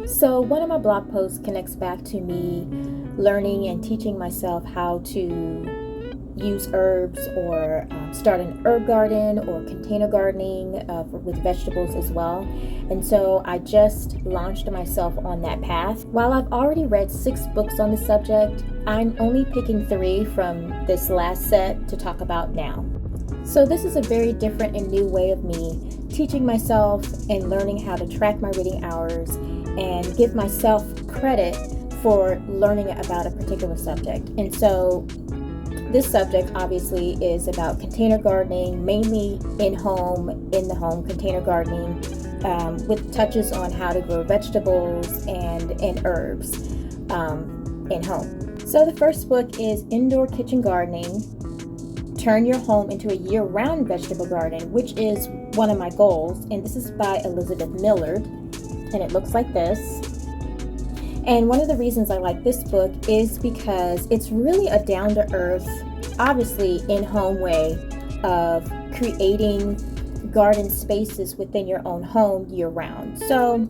So one of my blog posts connects back to me learning and teaching myself how to use herbs or start an herb garden or container gardening with vegetables as well. And so I just launched myself on that path. While I've already read 6 books on the subject, I'm only picking 3 from this last set to talk about now. So this is a very different and new way of me teaching myself and learning how to track my reading hours and give myself credit for learning about a particular subject. And so this subject obviously is about container gardening, mainly in the home container gardening, with touches on how to grow vegetables and herbs in home. So the first book is Indoor Kitchen Gardening, Turn Your Home into a Year-Round Vegetable Garden, which is one of my goals. And this is by Elizabeth Millard, and it looks like this. And one of the reasons I like this book is because it's really a down-to-earth, obviously in-home way of creating garden spaces within your own home year-round. So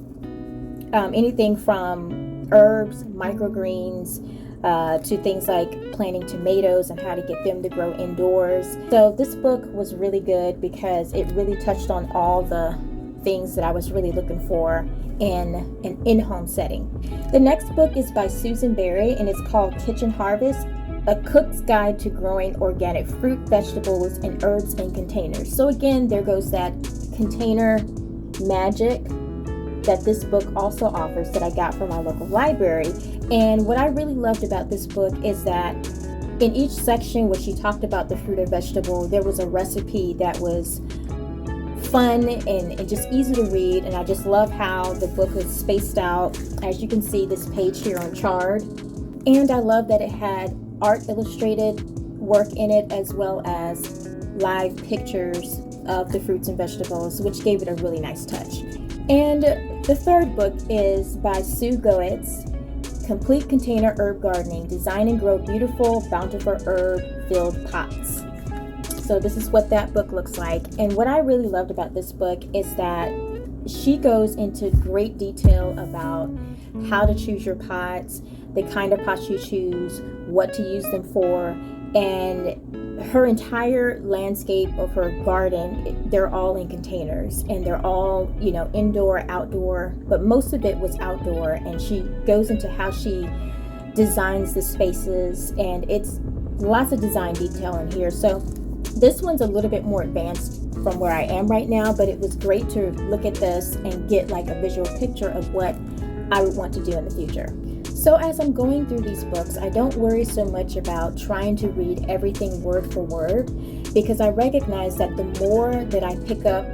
anything from herbs, microgreens, to things like planting tomatoes and how to get them to grow indoors. So this book was really good because it really touched on all the things that I was really looking for in an in-home setting. The next book is by Susan Berry, and it's called Kitchen Harvest, A Cook's Guide to Growing Organic Fruit, Vegetables, and Herbs in Containers. So again, there goes that container magic that this book also offers that I got from my local library. And what I really loved about this book is that in each section where she talked about the fruit or vegetable, there was a recipe that was fun and just easy to read. And I just love how the book is spaced out. As you can see, this page here on chart. And I love that it had art illustrated work in it, as well as live pictures of the fruits and vegetables, which gave it a really nice touch. And the third book is by Sue Goetz, Complete Container Herb Gardening, Design and Grow Beautiful, Bountiful Herb-Filled Pots. So this is what that book looks like. And what I really loved about this book is that she goes into great detail about how to choose your pots, the kind of pots you choose, what to use them for, and her entire landscape of her garden, they're all in containers, and they're all, indoor, outdoor, but most of it was outdoor. And she goes into how she designs the spaces, and it's lots of design detail in here. So this one's a little bit more advanced from where I am right now, but it was great to look at this and get like a visual picture of what I would want to do in the future. So as I'm going through these books, I don't worry so much about trying to read everything word for word, because I recognize that the more that I pick up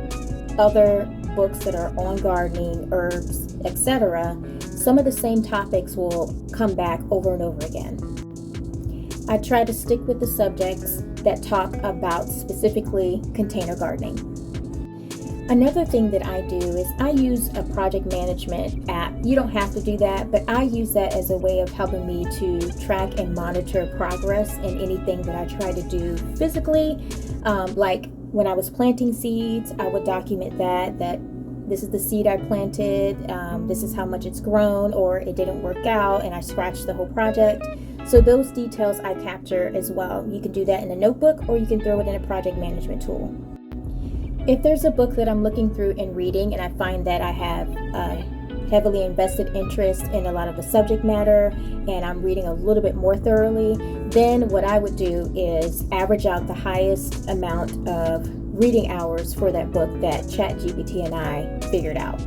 other books that are on gardening, herbs, etc., some of the same topics will come back over and over again. I try to stick with the subjects that talk about specifically container gardening. Another thing that I do is I use a project management app. You don't have to do that, but I use that as a way of helping me to track and monitor progress in anything that I try to do physically. Like when I was planting seeds, I would document that this is the seed I planted, this is how much it's grown, or it didn't work out and I scratched the whole project. So those details I capture as well. You can do that in a notebook, or you can throw it in a project management tool. If there's a book that I'm looking through and reading and I find that I have a heavily invested interest in a lot of the subject matter and I'm reading a little bit more thoroughly, then what I would do is average out the highest amount of reading hours for that book that ChatGPT and I figured out.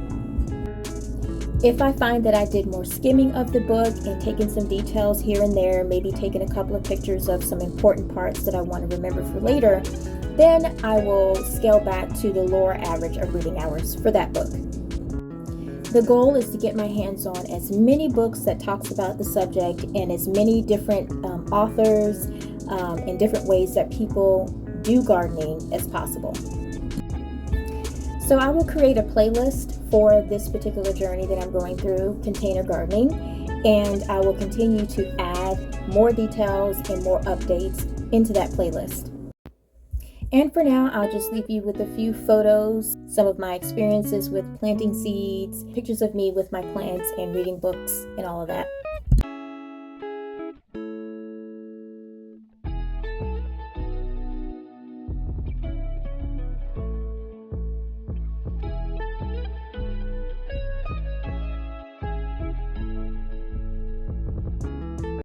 If I find that I did more skimming of the book and taking some details here and there, maybe taking a couple of pictures of some important parts that I want to remember for later, then I will scale back to the lower average of reading hours for that book. The goal is to get my hands on as many books that talks about the subject and as many different authors and different ways that people do gardening as possible. So I will create a playlist for this particular journey that I'm going through, container gardening, and I will continue to add more details and more updates into that playlist. And for now, I'll just leave you with a few photos some of my experiences with planting seeds, pictures of me with my plants and reading books and all of that.